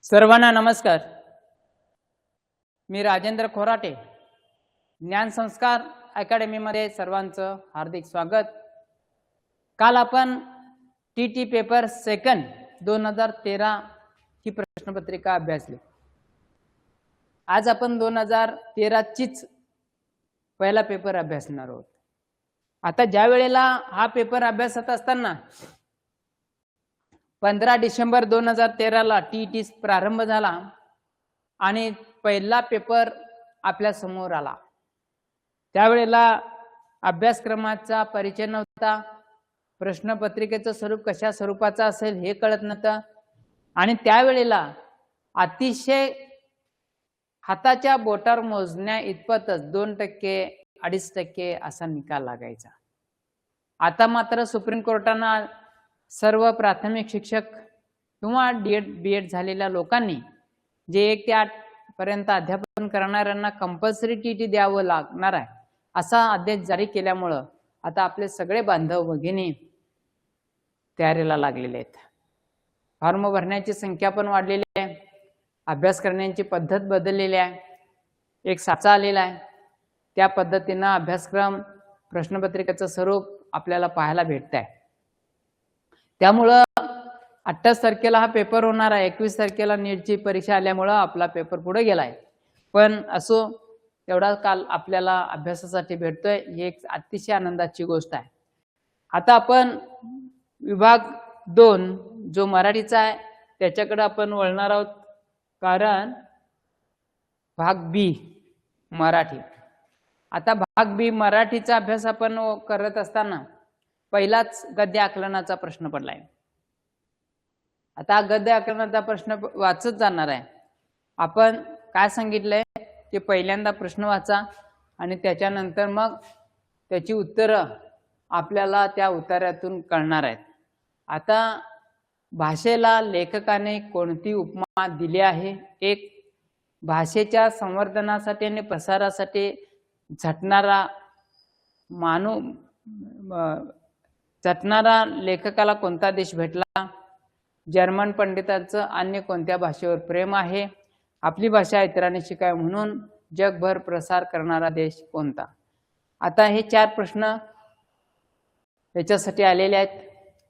सर्वांना नमस्कार. मी राजेंद्र खोराटे. ज्ञान संस्कार अकॅडमीमध्ये सर्वांचं हार्दिक स्वागत. काल आपण टीटी पेपर सेकंड 2013 ही प्रश्नपत्रिका अभ्यासली. आज आपण 2013 चीच पहिला पेपर अभ्यासणार आहोत. आता ज्या वेळेला हा पेपर अभ्यासत असताना 15 डिसेंबर 2013 ला टीटी प्रारंभ झाला आणि पहिला पेपर आपल्या समोर आला. त्यावेळेला अभ्यासक्रमाचा परिचय नव्हता, प्रश्नपत्रिकेचं स्वरूप कशा स्वरूपाचं असेल हे कळत नव्हतं आणि त्यावेळेला अतिशय हाताच्या बोटावर मोजण्या इतपतच 2%, 2.5% असा निकाल लागायचा. आता मात्र सुप्रीम कोर्टानं सर्व प्राथमिक शिक्षक किंवा बीएड झालेल्या लोकांनी जे 1 ते 8 पर्यंत अध्यापन करणाऱ्यांना कंपल्सरी टीटी द्यावं लागणार आहे असा आदेश जारी केल्यामुळं आता आपले सगळे बांधव भगिनी तयारीला लागलेले आहेत. फॉर्म भरण्याची संख्या पण वाढलेली आहे, अभ्यास करण्याची पद्धत बदललेली आहे, एक साचा आलेला आहे. त्या पद्धतीनं अभ्यासक्रम प्रश्नपत्रिकेचं स्वरूप आपल्याला पाहायला भेटत आहे. त्यामुळं 28 तारखेला हा पेपर होणार आहे. 21 तारखेला नीटची परीक्षा आल्यामुळं आपला पेपर पुढे गेलाय. पण असो, तेवढा काल आपल्याला अभ्यासासाठी भेटतोय, ही एक अतिशय आनंदाची गोष्ट आहे. आता आपण विभाग 2 जो मराठीचा आहे त्याच्याकडे आपण वळणार आहोत, कारण भाग बी मराठी. आता भाग बी मराठीचा अभ्यास आपण करत असताना पहिलाच गद्य आकलनाचा प्रश्न पडलाय. आता गद्य आकलनाचा प्रश्न वाचत जाणार आहे. आपण काय सांगितलंय की पहिल्यांदा प्रश्न वाचा आणि त्याच्यानंतर मग त्याची उत्तरं आपल्याला त्या उत्तरातून कळणार आहेत. आता भाषेला लेखकाने कोणती उपमा दिली आहे? एक भाषेच्या संवर्धनासाठी आणि प्रसारासाठी झटणारा लेखकाला कोणता देश भेटला? जर्मन पंडितांचं अन्य कोणत्या भाषेवर प्रेम आहे? आपली भाषा इतरांनी शिकावी म्हणून जगभर प्रसार करणारा देश कोणता? आता हे 4 प्रश्न याच्यासाठी आलेले आहेत.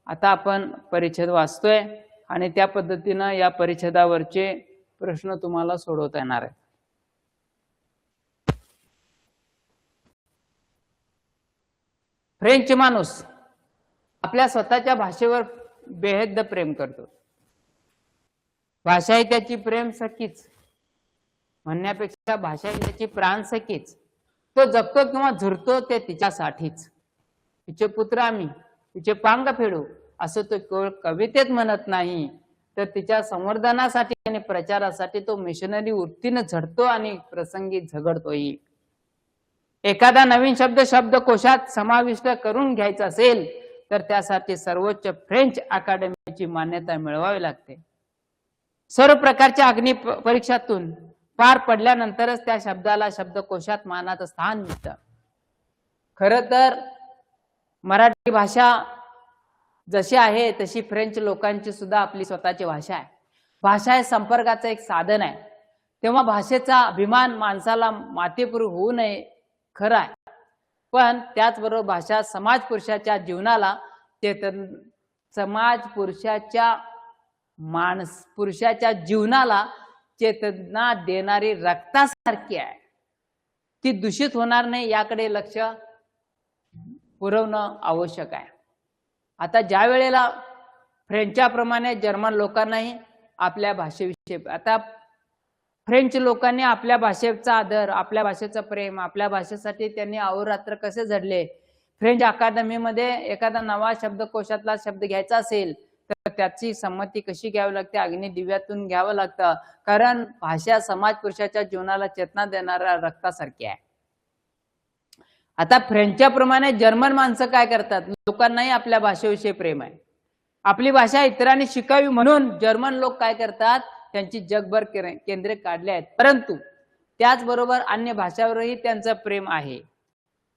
आता आपण परिच्छेद वाचतोय आणि त्या पद्धतीनं या परिच्छेदावरचे प्रश्न तुम्हाला सोडवता येणार आहेत. फ्रेंच माणूस आपल्या स्वतःच्या भाषेवर बेहद प्रेम करतो. भाषा ही त्याची प्रेम सखीच म्हणण्यापेक्षा भाषा ही त्याची प्राण सखीच. तो जगतो किंवा झुरतो ते तिच्यासाठीच. तिचे पुत्र आम्ही, तिचे पांग फेडू असं तो केवळ कवितेत म्हणत नाही, तर तिच्या संवर्धनासाठी आणि प्रचारासाठी तो मिशनरी वृत्तीने झडतो आणि प्रसंगी झगडतोही. एखादा नवीन शब्द शब्दकोशात समाविष्ट करून घ्यायचा असेल तर त्यासाठी सर्वोच्च फ्रेंच अकॅडमीची मान्यता मिळवावी लागते. सर्व प्रकारच्या अग्नि परीक्षातून पार पडल्यानंतरच त्या शब्दाला शब्दकोशात मानाचं स्थान मिळतं. खरं तर मराठी भाषा जशी आहे तशी फ्रेंच लोकांची सुद्धा आपली स्वतःची भाषा आहे. भाषा हे संपर्काचं एक साधन आहे. तेव्हा भाषेचा अभिमान माणसाला मातेपुरू होऊ नये खरं आहे, पण त्याचबरोबर भाषा समाज पुरुषाच्या जीवनाला पुरुषाच्या जीवनाला चेतना देणारी रक्तासारखी आहे. ती दूषित होणार नाही याकडे लक्ष पुरवणं आवश्यक आहे. आता ज्या वेळेला फ्रेंचप्रमाणे जर्मन लोकांनाही आपल्या भाषेविषयी, आता फ्रेंच लोकांनी आपल्या भाषेचा आदर, आपल्या भाषेचं प्रेम, आपल्या भाषेसाठी त्यांनी अहोरात्र कसे झडले. फ्रेंच अकादमीमध्ये एखादा नवा शब्दकोशातला शब्द घ्यायचा असेल तर त्याची संमती कशी घ्यावी लागते? अग्नी दिव्यातून घ्यावं लागतं, कारण भाषा समाज पुरुषाच्या जीवनाला चेतना देणाऱ्या रक्तासारखी आहे. आता फ्रेंचप्रमाणे जर्मन माणसं काय करतात? लोकांनाही आपल्या भाषेविषयी प्रेम आहे, आपली भाषा इतरांनी शिकावी म्हणून जर्मन लोक काय करतात? त्यांची जगभर केंद्रे काढली आहेत, परंतु त्याचबरोबर अन्य भाषावरही त्यांचं प्रेम आहे.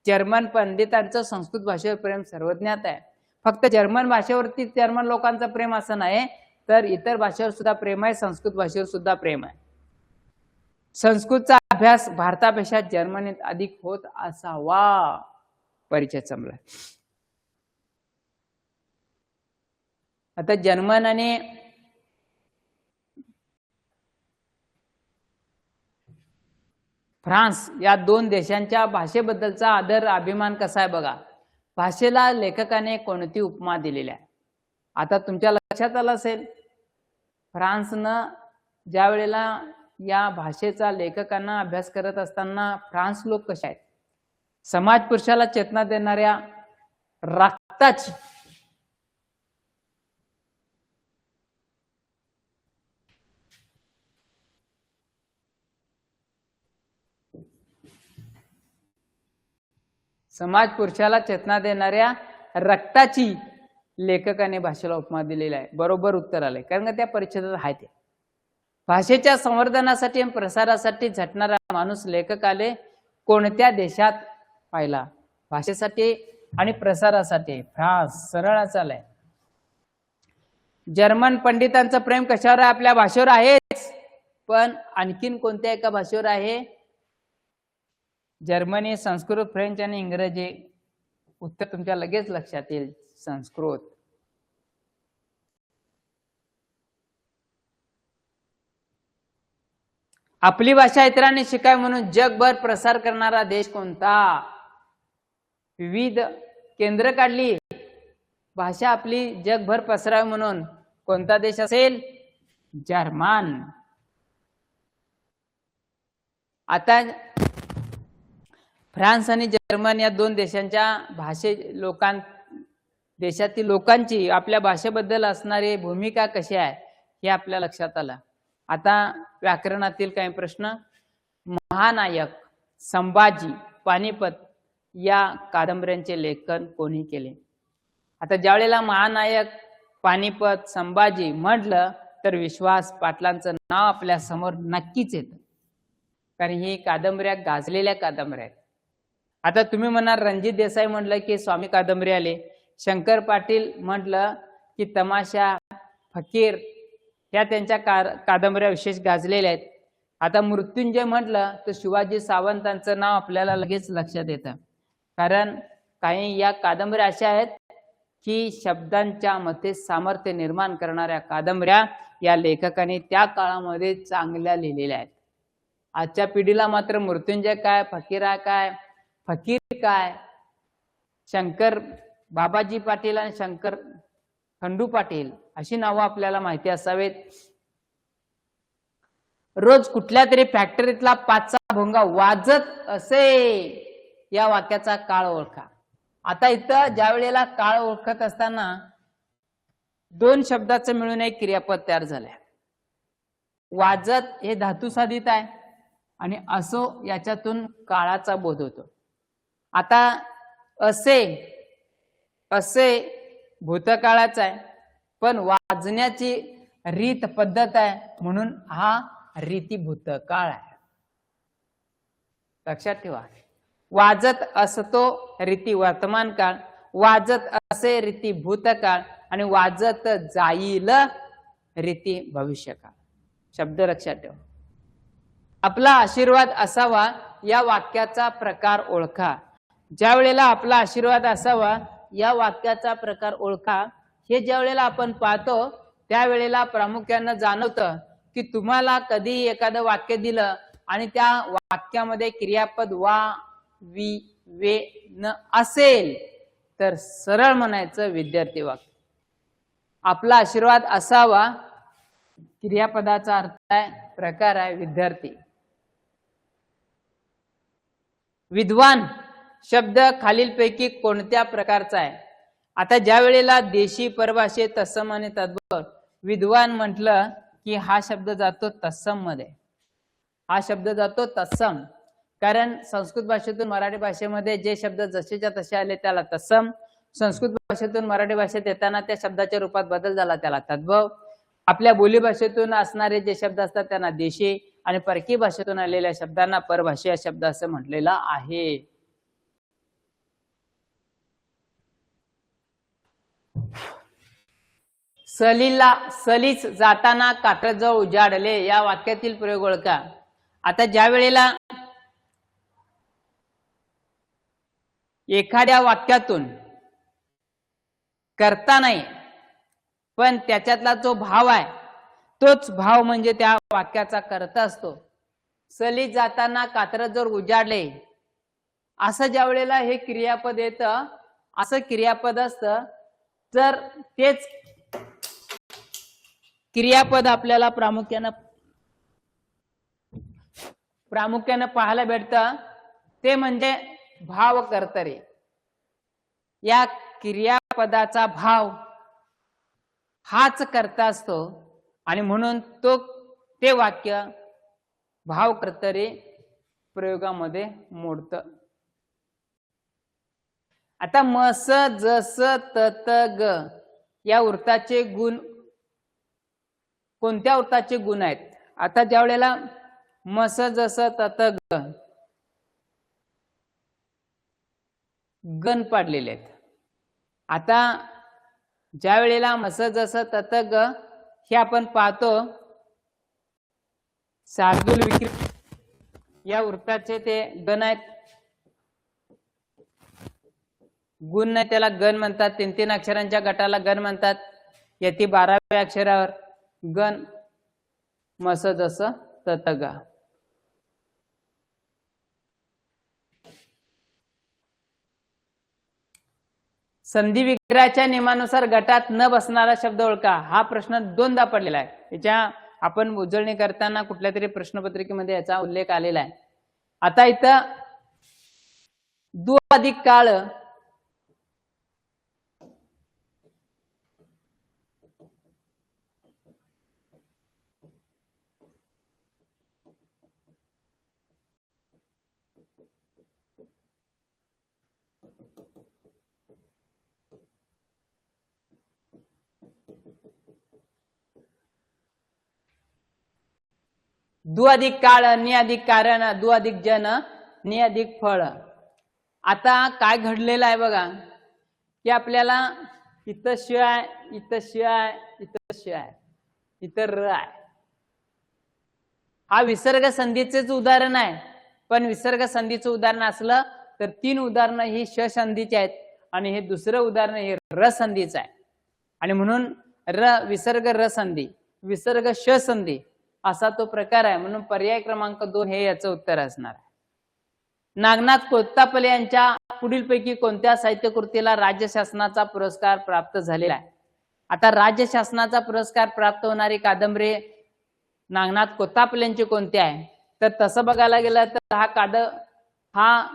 जर्मन पंडितांचं संस्कृत भाषेवर प्रेम सर्वज्ञात आहे, फक्त जर्मन भाषेवरती जर्मन लोकांचं प्रेम असं नाही, तर इतर भाषेवर सुद्धा प्रेम आहे, संस्कृत भाषेवर सुद्धा प्रेम आहे. संस्कृतचा अभ्यास भारतापेक्षा जर्मनीत अधिक होत असावा, परिचय संपला. आता जर्मन आणि फ्रान्स या दोन देशांच्या भाषेबद्दलचा आदर अभिमान कसा आहे बघा. भाषेला लेखकाने कोणती उपमा दिलेली आहे. आता तुमच्या लक्षात आलं असेल, फ्रान्सनं ज्या वेळेला या भाषेचा लेखकांना अभ्यास करत असताना फ्रान्स लोक कसे आहेत, समाज पुरुषाला चेतना देणाऱ्या रक्ताची समाज पुरुषाला चेतना देणाऱ्या रक्ताची लेखकाने भाषेला उपमा दिलेली आहे. बरोबर उत्तर आलंय, कारण का त्या परिच्छेदात आहे ते. भाषेच्या संवर्धनासाठी आणि प्रसारासाठी झटणारा माणूस लेखकाले कोणत्या देशात पाहिला? भाषेसाठी आणि प्रसारासाठी फ्रान्स. सरळ चालय. जर्मन पंडितांचं प्रेम कशावर आहे? आपल्या भाषेवर आहेच, पण आणखीन कोणत्या एका भाषेवर आहे? जर्मनी, संस्कृत, फ्रेंच आणि इंग्रजी. उत्तर तुमच्या लगेच लक्षात येईल, संस्कृत. आपली भाषा इतरांनी शिकावी म्हणून जगभर प्रसार करणारा देश कोणता? विविध केंद्र काढली, भाषा आपली जगभर पसरावी म्हणून कोणता देश असेल? जर्मन. आता फ्रान्स आणि जर्मन या दोन देशांच्या देशातील लोकांची आपल्या भाषेबद्दल असणारी भूमिका कशी आहे हे आपल्या लक्षात आलं. आता व्याकरणातील काही प्रश्न. महानायक, संभाजी, पानिपत या कादंबऱ्यांचे लेखन कोणी केले? आता ज्यावेळेला महानायक, पानिपत, संभाजी म्हटलं तर विश्वास पाटलांचं नाव आपल्या समोर नक्कीच येतं, कारण ही कादंबऱ्या गाजलेल्या कादंबऱ्या आहेत. आता तुम्ही म्हणाल रणजित देसाई म्हटलं की स्वामी कादंबरी आले, शंकर पाटील म्हटलं की तमाशा, फकीर ह्या त्यांच्या कादंबऱ्या विशेष गाजलेल्या आहेत. आता मृत्युंजय म्हटलं तर शिवाजी सावंतांचं नाव आपल्याला लगेच लक्षात येतं, कारण काही या कादंबऱ्या अशा आहेत की शब्दांच्या मध्ये सामर्थ्य निर्माण करणाऱ्या कादंबऱ्या या लेखकाने त्या काळामध्ये चांगल्या लिहिलेल्या आहेत. आजच्या पिढीला मात्र मृत्युंजय काय, फकीरा काय, फकीर काय, शंकर बाबाजी पाटील आणि शंकर खंडू पाटील अशी नावं आपल्याला माहिती असावेत. रोज कुठल्या तरी फॅक्टरीतला 5चा भोंगा वाजत असे या वाक्याचा काळ ओळखा. आता इथं ज्या वेळेला काळ ओळखत असताना दोन शब्दाचं मिळून एक क्रियापद तयार झालंय. वाजत हे धातू साधित आहे आणि असो याच्यातून काळाचा बोध होतो. आता असे भूतकाळाचा आहे, पण वाजण्याची रीत पद्धत आहे म्हणून हा रीती भूतकाळ आहे. लक्षात ठेवा. वाजत असतो रीती वर्तमान काळ, वाजत असे रीती भूतकाळ आणि वाजत जाईल रीती भविष्यकाळ. शब्द लक्षात ठेवा. आपला आशीर्वाद असावा या वाक्याचा प्रकार ओळखा. ज्या वेळेला आपला आशीर्वाद असावा या वाक्याचा प्रकार ओळखा हे ज्या वेळेला आपण पाहतो त्यावेळेला प्रामुख्याने जाणवतं की तुम्हाला कधी एखादं वाक्य दिलं आणि त्या वाक्यामध्ये क्रियापद वा, वी, वे, न असेल तर सरळ म्हणायचं विद्यार्थी वाक्य. आपला आशीर्वाद असावा क्रियापदाचा अर्थ आहे, प्रकार आहे विद्यार्थी. विद्वान शब्द खालीलपैकी कोणत्या प्रकारचा आहे? आता ज्या वेळेला देशी, परभाषेत, तत्सम आणि तद्भव विद्वान म्हटलं की हा शब्द जातो तत्सम मध्ये. हा शब्द जातो तत्सम, कारण संस्कृत भाषेतून मराठी भाषेमध्ये जे शब्द जसेच्या तसे आले त्याला तत्सम, संस्कृत भाषेतून मराठी भाषेत येताना त्या शब्दाच्या रूपात बदल झाला त्याला तद्भव. आपल्या बोलीभाषेतून असणारे जे शब्द असतात त्यांना देशी आणि परकी भाषेतून आलेल्या शब्दांना परभाषीय शब्द असं म्हटलेलं आहे. सलीच जाताना कात्रजवळ उजाडले या वाक्यातील प्रयोग ओळखा. आता ज्या वेळेला एखाद्या वाक्यातून करता नाही पण त्याच्यातला जो भाव आहे तोच भाव म्हणजे त्या वाक्याचा करता असतो. सलीत जाताना कात्रजवर उजाडले असं ज्या वेळेला हे क्रियापद येतं, असं क्रियापद असतं. जर तेच क्रियापद आपल्याला प्रामुख्यानं पाहायला भेटतं ते म्हणजे भाव कर्तरी. या क्रियापदाचा भाव हाच कर्ता असतो आणि म्हणून ते वाक्य भाव कर्तरी प्रयोगामध्ये मोडतं. आता मस जस तत ग या वृत्ताचे गुण कोणत्या वृत्ताचे गुण आहेत? आता ज्या वेळेला मस जस तत ग गण पाडलेले आहेत. आता ज्या वेळेला मस जस तत ग हे आपण पाहतो शार्दूल विक्री या वृत्ताचे ते गण आहेत. गुण नाही त्याला गण म्हणतात. 3-3 अक्षरांच्या गटाला गण म्हणतात. यती 12व्या अक्षरावर गण मस जस तत ग. संधी विग्रहाच्या नियमानुसार गटात न बसणारा शब्द ओळखा. हा प्रश्न 2दा पडलेला आहे. याच्या आपण उजळणी करताना कुठल्या तरी प्रश्नपत्रिकेमध्ये याचा उल्लेख आलेला आहे. आता इथं दु अधिक काळ दु अधिक काळ नि अधिक कारण दु अधिक जन नि अधिक फळ. आता काय घडलेलं आहे बघा की आपल्याला इथं श आहे, इथं श आहे, इथं श आहे, इथं र आहे. हा विसर्ग संधीचेच उदाहरण आहे. पण विसर्ग संधीचं उदाहरण असलं तर 3 उदाहरणं ही श संधीची आहेत आणि हे दुसरं उदाहरण हे र संधीचं आहे. आणि म्हणून विसर्ग र संधी विसर्ग श संधी असा तो प्रकार आहे. म्हणून पर्याय क्रमांक 2 हे याचं उत्तर असणार आहे. नागनाथ कोत्तापले यांच्या पुढीलपैकी कोणत्या साहित्यकृतीला राज्य शासनाचा पुरस्कार प्राप्त झालेला आहे? आता राज्य शासनाचा पुरस्कार प्राप्त होणारी कादंबरी नागनाथ कोत्तापल्यांची कोणती आहे? तर तसं बघायला गेलं तर हा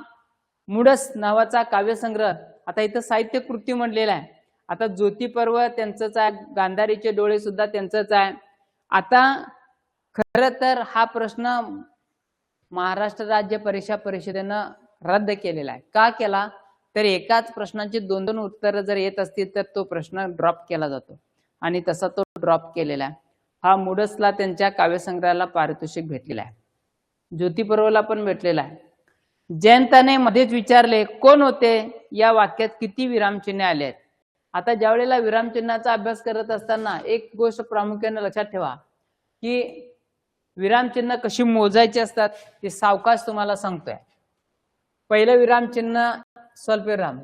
मुडस नावाचा काव्यसंग्रह. आता इथं साहित्यकृती म्हणलेला आहे. आता ज्योतिपर्व त्यांचंच आहे, गांधारीचे डोळे सुद्धा त्यांचंच आहे. आता खरं तर हा प्रश्न महाराष्ट्र राज्य परीक्षा परिषदेनं रद्द केलेला आहे. का केला? तर एकाच प्रश्नाची 2-2 उत्तरं जर येत असतील तर तो प्रश्न ड्रॉप केला जातो आणि तसा तो ड्रॉप केलेला आहे. हा मुडसला त्यांच्या काव्यसंग्रहाला पारितोषिक भेटलेला आहे. ज्योतिपर्वला पण भेटलेला आहे. जयंताने मध्येच विचारले कोण होते या वाक्यात किती विरामचिन्हे आले आहेत? आता ज्या वेळेला विरामचिन्हाचा अभ्यास करत असताना एक गोष्ट प्रामुख्याने लक्षात ठेवा की विरामचिन्ह कशी मोजायची असतात ते सावकाश तुम्हाला सांगतोय. पहिलं विरामचिन्ह स्वल्पविराम,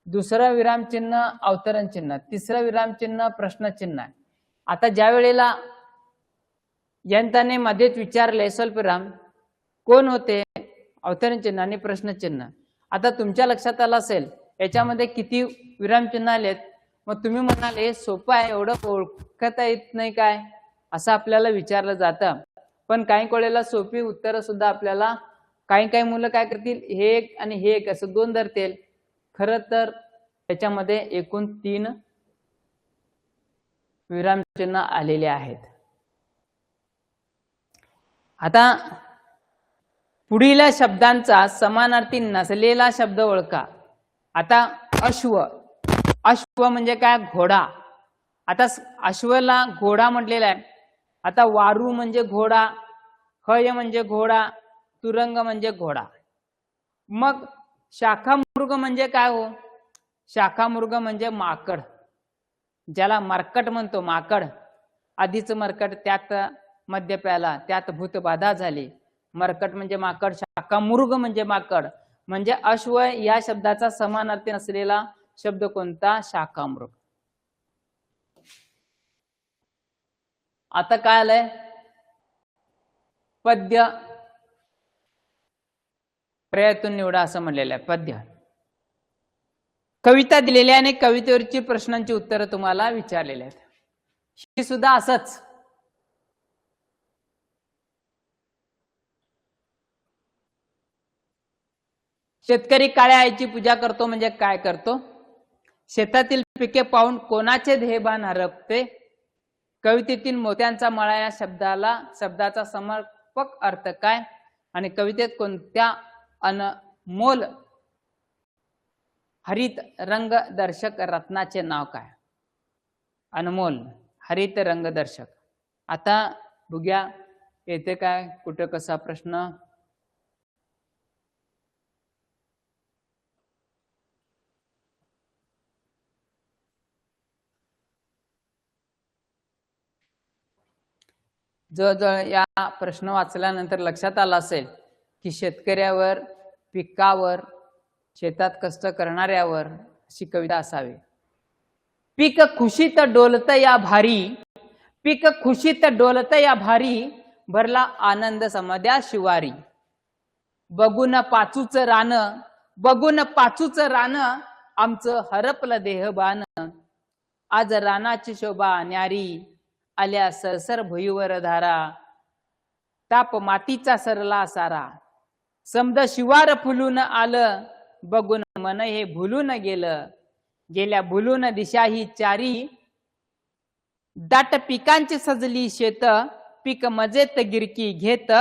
दुसरं विरामचिन्ह अवतरण चिन्ह, तिसरं विरामचिन्ह प्रश्नचिन्ह आहे. आता ज्या वेळेला जयंताने मध्येच विचारले स्वल्पविराम कोण होते, अवतरण चिन्ह आणि प्रश्नचिन्ह. आता तुमच्या लक्षात आलं असेल याच्यामध्ये किती विरामचिन्ह आलेत. मग तुम्ही म्हणाल हे सोपं आहे, एवढं ओळखता येत नाही काय असं आपल्याला विचारलं जातं. पण काही वेळेला सोपी उत्तरं सुद्धा आपल्याला काही मुलं काय करतील हे एक आणि हे एक असं 2 धरतील. खरं तर त्याच्यामध्ये एकूण 3 विरामचिन्ह आलेले आहेत. आता पुढील शब्दांचा समानार्थी नसलेला शब्द ओळखा. आता अश्व म्हणजे काय? घोडा. आता अश्वला घोडा म्हटलेला आहे. आता वारू म्हणजे घोडा, हय म्हणजे घोडा, तुरंग म्हणजे घोडा. मग शाखामृग म्हणजे काय हो? शाखामृग म्हणजे माकड. ज्याला मर्कट म्हणतो, माकड. आधीच मर्कट, त्यात मद्य प्याला, त्यात भूतबाधा झाली. मर्कट म्हणजे माकड, शाकामृग म्हणजे माकड. म्हणजे अश्व या शब्दाचा समानार्थी नसलेला शब्द कोणता? शाकामृग. आता काय आलंय? पद्य. पर्यायातून निवडा असं म्हणलेलं आहे. पद्य. कविता दिलेली आहे आणि कवितेवरची प्रश्नांची उत्तरं तुम्हाला विचारलेली आहेत. ही सुद्धा असंच. शेतकरी काळ्या आईची पूजा करतो म्हणजे काय करतो? शेतातील पिके पाहून कोणाचे ध्येयभान हरपते? कवितेतील मोत्यांचा मळा या शब्दाचा समर्पक अर्थ काय? आणि कवितेत कोणत्या अनमोल हरित रंगदर्शक रत्नाचे नाव काय? अनमोल हरित रंगदर्शक. आता बघूया येते काय, कुठं कसा प्रश्न. जवळजवळ या प्रश्न वाचल्यानंतर लक्षात आलं असेल की शेतकऱ्यावर, पिकावर, शेतात कष्ट करणाऱ्यावर अशी कविता असावी. पीक खुशीत डोलत या भारी, पीक खुशीत डोलत या भारी, भरला आनंद समद्या शिवारी. बघून पाचूच रान, बघून पाचूच रान, आमचं हरपलं देहबान. आज रानाची शोभा न्यारी, आल्या सरसर भुईवर धारा. ताप मातीचा सरला सारा, समद शिवार फुलून आलं. बघून मन हे भुलून गेलं, गेल्या भुलून दिशा ही चारी. दाट पिकांची सजली शेत, पीक मजेत गिरकी घेत.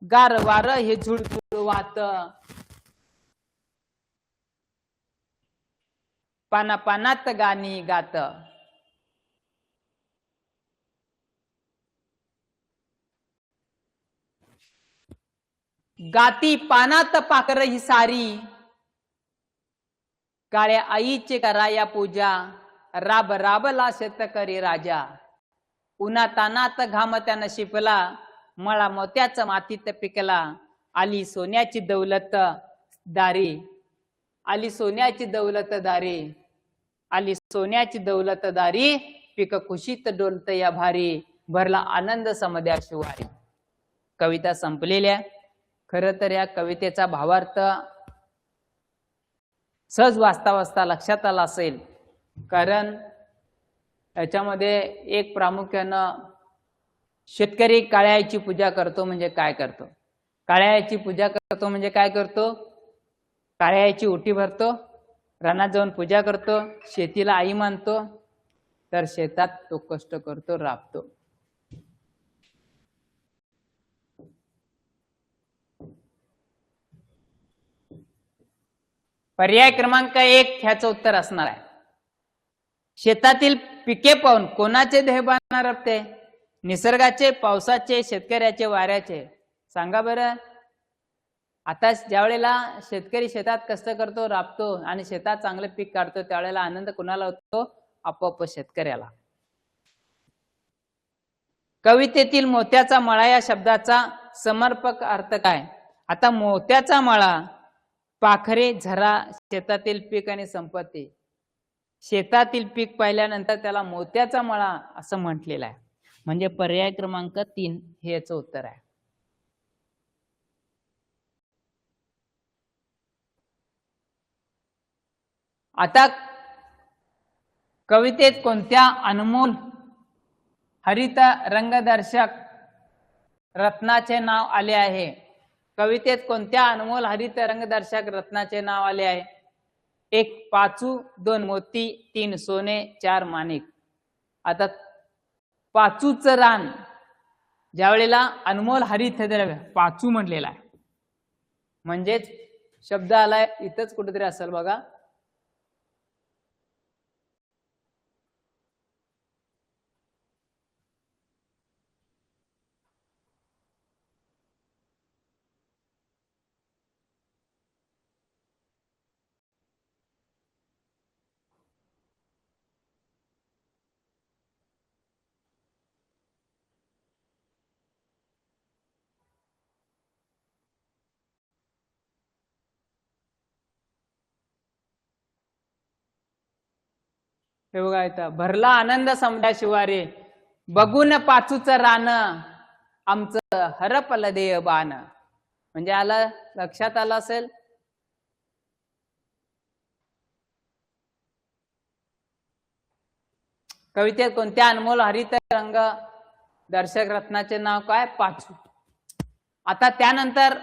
गार वार हे झुळझुळ वाहत, पाना पानात गाणी गात. गाती पानात पाखर ही सारी, काळ्या आईचे कराया पूजा. राब राबला शेतकरी राजा, उन्हा तानात घाम त्यानं शिपला. मळा मोत्याचा मातीत पिकला, आली सोन्याची दौलत दारी. आली सोन्याची दौलत दारी, आली सोन्याची दौलत दारी. पीक खुशीत डोलत या भारी, भरला आनंद समद्या शिवारी. कविता संपलेल्या. खरं तर या कवितेचा भावार्थ सहज वाचता वाचता लक्षात आला असेल, कारण याच्यामध्ये एक प्रामुख्यानं शेतकरी काळ्या आईची पूजा करतो म्हणजे काय करतो? काळ्या आईची पूजा करतो म्हणजे काय करतो? काळ्या आईची ओटी भरतो, रानात जाऊन पूजा करतो, शेतीला आई मानतो, तर शेतात तो कष्ट करतो, राबतो. पर्याय क्रमांक 1 ह्याचं उत्तर असणार आहे. शेतातील पिके पाहून कोणाचे ध्येयभान हरपते? निसर्गाचे, पावसाचे, शेतकऱ्याचे, वाऱ्याचे? सांगा बरं. आता ज्या वेळेला शेतकरी शेतात कष्ट करतो, राबतो आणि शेतात चांगले पीक काढतो, त्यावेळेला आनंद कुणाला होतो? आपोआप शेतकऱ्याला. कवितेतील मोत्याचा मळा या शब्दाचा समर्पक अर्थ काय? आता मोत्याचा मळा, पाखरे, झरा, शेतातील पीक आणि संपत्ती. शेतातील पीक पाहिल्यानंतर त्याला मोत्याचा मळा असं म्हटलेलं आहे. म्हणजे पर्याय क्रमांक 3 हे याचं उत्तर आहे. आता कवितेत कोणत्या अनमोल हरित रंगदर्शक रत्नाचे नाव आले आहे? कवितेत कोणत्या अनमोल हरित रंगदर्शक रत्नाचे नाव आले आहे? 1 पाचू, 2 मोती, 3 सोने, 4 माणिक. आता पाचूचं रान, ज्या वेळेला अनमोल हरित द्रव्य पाचू म्हटलेला आहे, म्हणजेच शब्द आलाय इथंच कुठेतरी असेल बघा. हे बघा इथं, भरला आनंद समजा शिवारे, बघून पाचूच रान, आमचं हरपल देय बाण. म्हणजे आलं, लक्षात आलं असेल. कवितेत कोणत्या अनमोल हरित रंग दर्शक रत्नाचे नाव काय? पाचू. आता त्यानंतर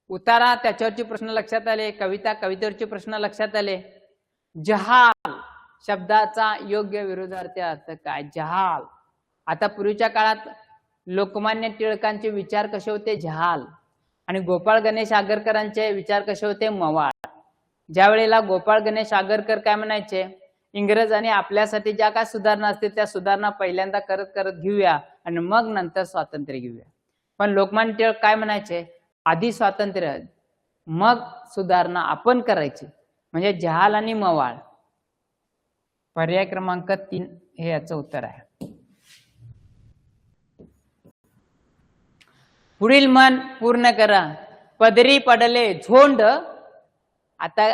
उतारा, त्याच्यावरचे प्रश्न लक्षात आले. कविता, कवितेवरचे प्रश्न लक्षात आले. जहाल शब्दाचा योग्य विरोधार्थी अर्थ काय? जहाल. आता पूर्वीच्या काळात लोकमान्य टिळकांचे विचार कसे होते? जहाल. आणि गोपाळ गणेश आगरकरांचे विचार कसे होते? मवाळ. ज्या वेळेला गोपाळ गणेश आगरकर काय म्हणायचे? इंग्रजांनी आपल्यासाठी ज्या काय सुधारणा असतील त्या सुधारणा पहिल्यांदा करत करत घेऊया आणि मग नंतर स्वातंत्र्य घेऊया. पण लोकमान्य टिळक काय म्हणायचे? आधी स्वातंत्र्य मग सुधारणा आपण करायची. म्हणजे जहाल आणि मवाळ. पर्याय क्रमांक 3 हे याचं उत्तर आहे. पुढील मन पूर्ण करा. पदरी पडले झोंड, आता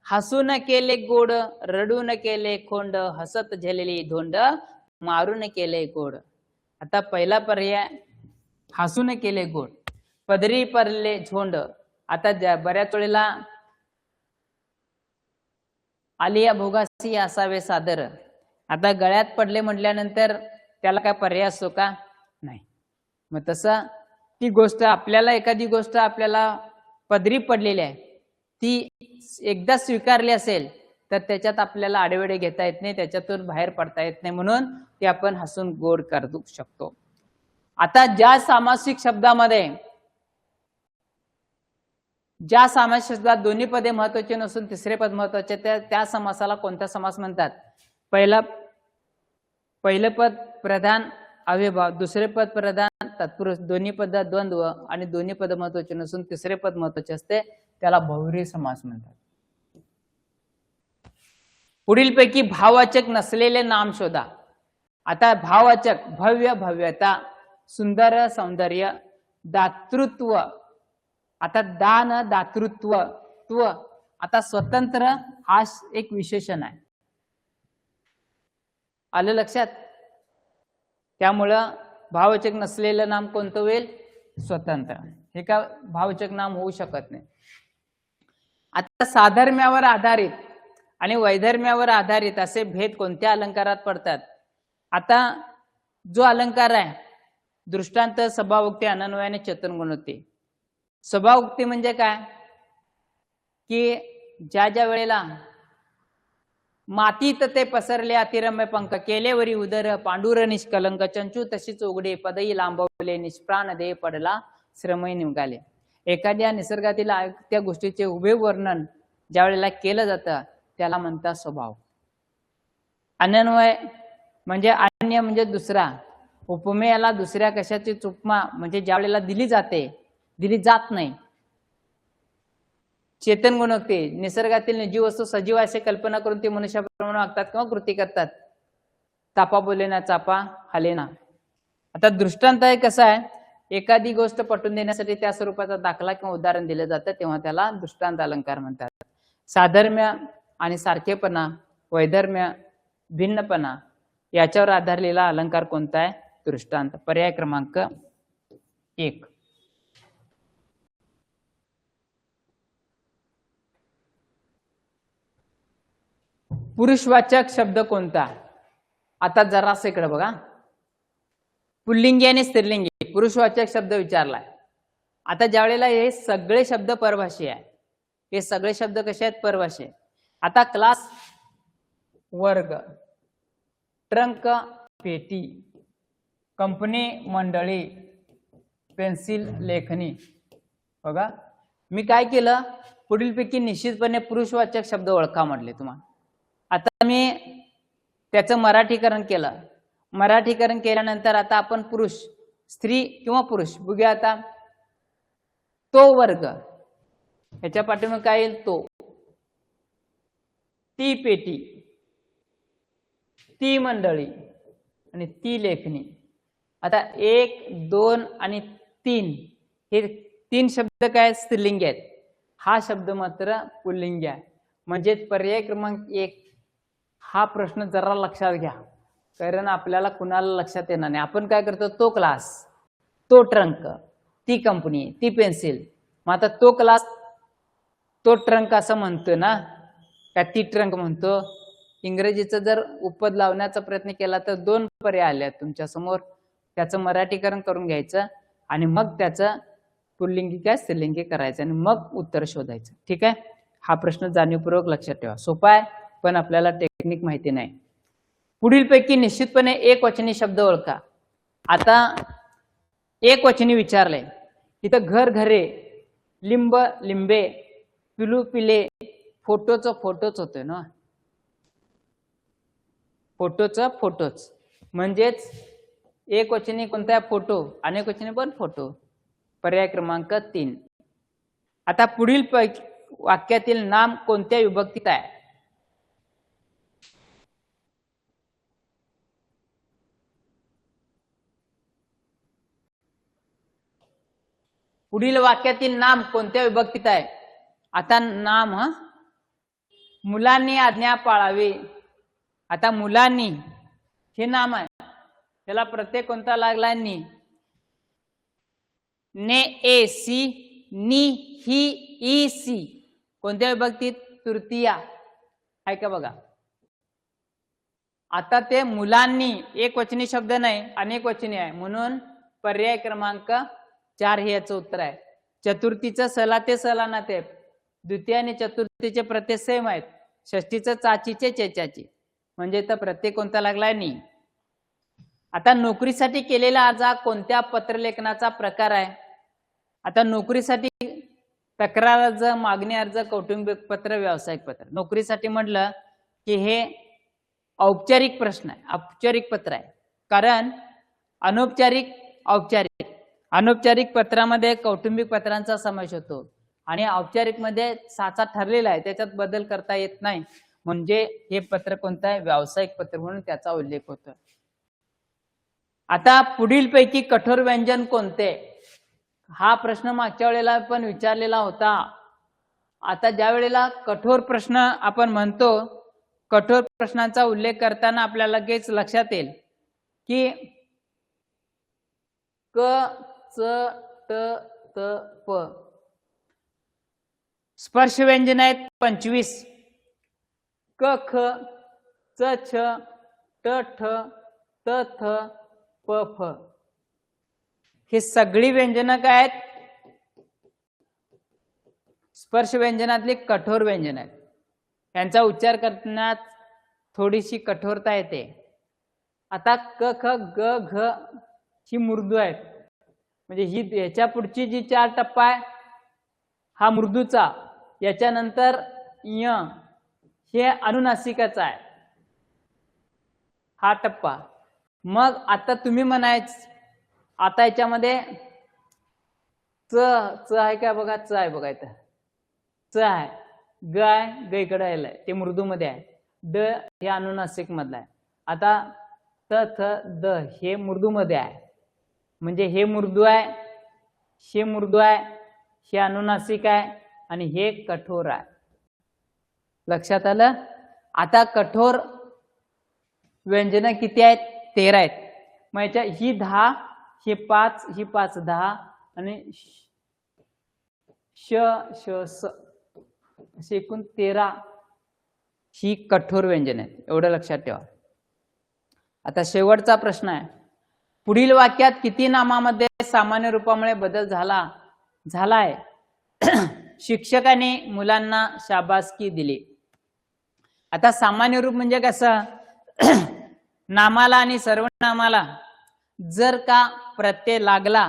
हसून केले गोड, रडून केले खोंड, हसत झेलेली धोंड, मारून केले गोड. आता पहिला पर्याय हसून केले गोड. पदरी पडले झोंड, आता बऱ्याच वेळेला आलिया भोगासी असावे सादर. आता गळ्यात पडले म्हटल्यानंतर त्याला काय पर्याय असतो का? नाही. मग तसं ती गोष्ट आपल्याला, एखादी गोष्ट आपल्याला पदरी पडलेली आहे, ती एकदा स्वीकारली असेल तर त्याच्यात आपल्याला आडेवेडे घेता येत नाही, त्याच्यातून बाहेर पडता येत नाही, म्हणून ते आपण हसून गोड करू शकतो. आता ज्या सामासिक शब्दामध्ये, ज्या सामासिक शब्दात दोन्ही पदे महत्वाचे नसून तिसरे पद महत्वाचे, त्या समासाला कोणता समास म्हणतात? पहिलं पद प्रधान अव्ययभाव, दुसरे पद प्रधान तत्पुरुष, दोन्ही पद द्वंद्व आणि दोन्ही पद महत्वाचे नसून तिसरे पद महत्वाचे असते, त्याला बहुव्रीही समास म्हणतात. पुढीलपैकी भाववाचक नसलेले नाम शोधा. आता भाववाचक भव्य भव्यता, सुंदर सौंदर्य, दातृत्व. आता दान दातृत्व त्व. आता स्वतंत्र हा एक विशेषण आहे. आलं लक्षात? त्यामुळं भाववाचक नसलेलं नाम कोणतं होईल? स्वतंत्र. हे का भाववाचक नाम होऊ शकत नाही. आता साधर्म्यावर आधारित आणि वैधर्म्यावर आधारित असे भेद कोणत्या अलंकारात पडतात? आता जो अलंकार आहे दृष्टांत, स्वभावोक्ती, अनन्वय आणि चेतन गुणोक्ती. स्वभावोक्ती म्हणजे काय? की ज्या ज्या वेळेला मातीत ते पसरले अतिरम्य पंख, केलेवरी उदर पांडुर निष्कलंक, चंचू तशीच उघडे, पदई लांबवले, निष्प्राण देह पडला, श्रमही निघाले. एखाद्या निसर्गातील त्या गोष्टीचे उभे वर्णन ज्या वेळेला केलं जातं त्याला म्हणतात स्वभाव. अनन्वय म्हणजे अन्य म्हणजे दुसरा, उपमेयाला दुसऱ्या कशाची उपमा म्हणजे ज्या वेळेला दिली जाते, दिली जात नाही. चेतन गुणोक्ती, निसर्गातील निर्जीव वस्तू सजीव असे कल्पना करून ते मनुष्याप्रमाणे वागतात किंवा कृती करतात. तापा बोले ना चापा हाले ना. आता दृष्टांत आहे कसं आहे, एखादी गोष्ट पटवून देण्यासाठी त्या स्वरूपाचा दाखला किंवा उदाहरण दिलं जातं तेव्हा त्याला दृष्टांत अलंकार म्हणतात. साधर्म्य आणि सारखेपणा, वैधर्म्य, भिन्नपणा याच्यावर आधारलेला अलंकार कोणता आहे? दृष्टांत. पर्याय क्रमांक 1. पुरुषवाचक शब्द कोणता? आता जरासं इकडे बघा. पुल्लिंगी आणि स्त्रीलिंगी पुरुषवाचक शब्द विचारलाय. आता ज्या वेळेला हे सगळे शब्द परभाषी आहे, हे सगळे शब्द कसे आहेत? परभाषी. आता क्लास, वर्ग, ट्रंक पेटी, कंपनी मंडळी, पेन्सिल लेखनी. बघा मी काय केलं, पुढीलपैकी निश्चितपणे पुरुषवाचक शब्द ओळखा म्हटले तुम्हाला. आता मी त्याचं मराठीकरण केलं. मराठीकरण केल्यानंतर आता आपण पुरुष, स्त्री किंवा पुरुष बघूया. आता तो वर्ग, ह्याच्या पाठीमागे काय येईल? तो. ती पेटी, ती मंडळी आणि ती लेखणी. आता 1, 2 आणि 3 हे 3 शब्द काय? स्त्रीलिंगी आहेत. हा शब्द मात्र पुल्लिंगी आहे. म्हणजे पर्याय क्रमांक 1 हा प्रश्न जरा लक्षात घ्या, कारण आपल्याला कुणाला लक्षात येणार नाही. आपण काय करतो, तो क्लास, तो ट्रंक, ती कंपनी, ती पेन्सिल. मग आता तो क्लास तो ट्रंक असं म्हणतो ना, का ती ट्रंक म्हणतो. इंग्रजीचं जर उपपद लावण्याचा प्रयत्न केला तर दोन पर्याय आले तुमच्या समोर. त्याचं मराठीकरण करून घ्यायचं आणि मग त्याचं पुल्लिंगी काय स्त्रीलिंगी करायचं आणि मग उत्तर शोधायचं. ठीक आहे. हा प्रश्न जाणीवपूर्वक लक्षात ठेवा. सोपा आहे, पण आपल्याला टेक्निक माहिती नाही. पुढीलपैकी निश्चितपणे एकवचनी शब्द ओळखा. आता एकवचनी विचारलंय. इथं घर घरे, लिंब लिंबे, पिलू पिले, फोटोच होतोय ना. फोटोच म्हणजेच एकवचनी कोणता आहे, फोटो. अनेकवचनी पण फोटो. पर्याय क्रमांक 3. आता पुढील वाक्यातील नाम कोणत्या विभक्तीत आहे. पुढील वाक्यातील नाम कोणत्या विभक्तीत आहे. आता नाम, मुलांनी आज्ञा पाळावी. आता मुलांनी हे नाम आहे, त्याला प्रत्यय कोणता लागलाय, नी. ने, ए, सी, नी, ही, ई, सी. कोणत्या विभक्तीत, तृतीया आहे का बघा. आता ते मुलांनी एकवचनी शब्द नाही, अनेकवचनी आहे, म्हणून पर्याय क्रमांक 4 हे याचं उत्तर आहे. चतुर्थीचं सला ते सला ना ते, द्वितीय आणि चतुर्थीचे प्रत्यय सेम आहेत. षष्टीचं चाचीचे चेचाची, म्हणजे तर प्रत्यय कोणता लागलाय, नी. आता नोकरीसाठी केलेला अर्ज कोणत्या पत्रलेखनाचा प्रकार आहे. आता नोकरीसाठी तक्रार अर्ज, मागणी अर्ज, कौटुंबिक पत्र, व्यावसायिक पत्र. नोकरीसाठी म्हटलं की हे औपचारिक प्रश्न आहे, औपचारिक पत्र आहे. कारण अनौपचारिक, औपचारिक. अनौपचारिक पत्रामध्ये कौटुंबिक पत्रांचा समावेश होतो आणि औपचारिक मध्ये साचा ठरलेला आहे, त्याच्यात बदल करता येत नाही. म्हणजे हे पत्र कोणतं आहे, व्यावसायिक पत्र म्हणून त्याचा उल्लेख होतो. आता पुढीलपैकी कठोर व्यंजन कोणते. हा प्रश्न मागच्या वेळेला पण विचारलेला होता. आता ज्या वेळेला कठोर प्रश्न आपण म्हणतो, कठोर प्रश्नांचा उल्लेख करताना आपल्याला लगेच लक्षात येईल की क, च, ट, त, प. स्पर्श व्यंजन आहेत 25. क, ख, च, छ, ट, ठ, त, थ, प, फ. हे सगळी व्यंजन काय आहेत, स्पर्श व्यंजनातली कठोर व्यंजन आहेत. यांचा उच्चार करण्यात थोडीशी कठोरता येते. आता क, ख, ग, घ ही मृदू आहेत, म्हणजे ही याच्या पुढची जी 4 टप्पा आहे हा मृदूचा, याच्यानंतर य हे अनुनासिकाचा आहे हा टप्पा. मग आता तुम्ही म्हणायच, आता याच्यामध्ये च आहे का बघा, च आहे बघा, इथं च आहे, ग आहे, ग इकडे आलाय, ते मृदू मध्ये आहे. ड हे अनुनासिक मधला आहे. आता त, थ, द हे मृदू मध्ये आहे, म्हणजे हे मृदू आहे, हे मृदू आहे, हे अनुनासिक आहे आणि हे कठोर आहे. लक्षात आलं. आता कठोर व्यंजन किती आहेत, 13 आहेत. मग याच्या ही 10, ही 5, ही 5, 10 आणि श, श, स असे एकूण 13 ही कठोर व्यंजन आहेत. एवढं लक्षात ठेवा. आता शेवटचा प्रश्न आहे. पुढील वाक्यात किती नामामध्ये सामान्य रूपामुळे बदल झालाय. शिक्षकाने मुलांना शाबासकी दिली. आता सामान्य रूप म्हणजे कसं, नामाला आणि सर्वनामाला जर का प्रत्यय लागला,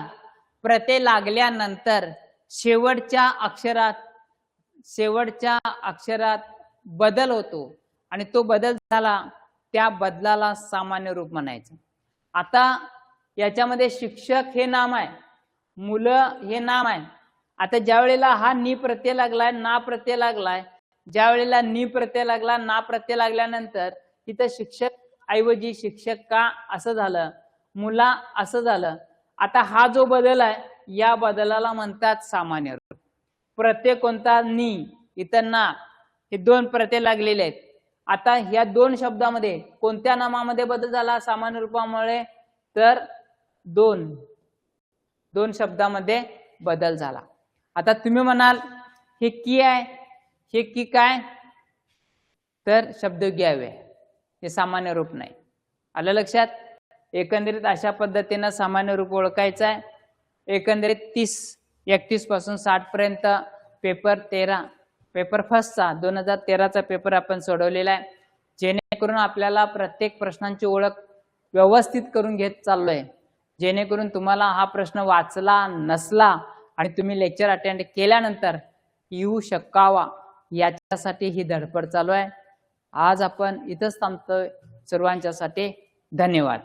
प्रत्यय लागल्यानंतर शेवटच्या अक्षरात बदल होतो आणि तो बदल झाला, त्या बदलाला सामान्य रूप म्हणायचं. आता याच्यामध्ये शिक्षक हे नाम आहे, मुलं हे नाम आहे. आता ज्या वेळेला हा नि प्रत्यय लागलाय, ना प्रत्यय लागलाय, ज्या वेळेला नि प्रत्यय लागला, ना प्रत्यय लागल्यानंतर तिथं शिक्षक ऐवजी शिक्षक का असं झालं, मुला असं झालं. आता हा जो बदल आहे, या बदलाला म्हणतात सामान्य रूप. प्रत्यय कोणता, नि, इथं ना, हे 2 प्रत्यय लागलेले आहेत. आता ह्या दोन शब्दामध्ये कोणत्या नामामध्ये बदल झाला सामान्य रूपामुळे? तर दोन शब्दामध्ये बदल झाला. आता तुम्ही म्हणाल हे की आहे, हे की काय? तर शब्दयोगी अव्यय, हे सामान्य रूप नाही. आलं लक्षात? एकंदरीत अशा पद्धतीनं सामान्य रूप ओळखायचं आहे. एकंदरीत 31 पासून 60 पर्यंत पेपर 13 पेपर फर्स्टचा 2013चा पेपर आपण सोडवलेला आहे, जेणेकरून आपल्याला प्रत्येक प्रश्नांची ओळख व्यवस्थित करून घेत चाललोय, जेणेकरून तुम्हाला हा प्रश्न वाचला नसला आणि तुम्ही लेक्चर अटेंड केल्यानंतर येऊ शकावा याच्यासाठी ही धडपड चालू आहे. आज आपण इथंच थांबतोय. सर्वांच्यासाठी धन्यवाद.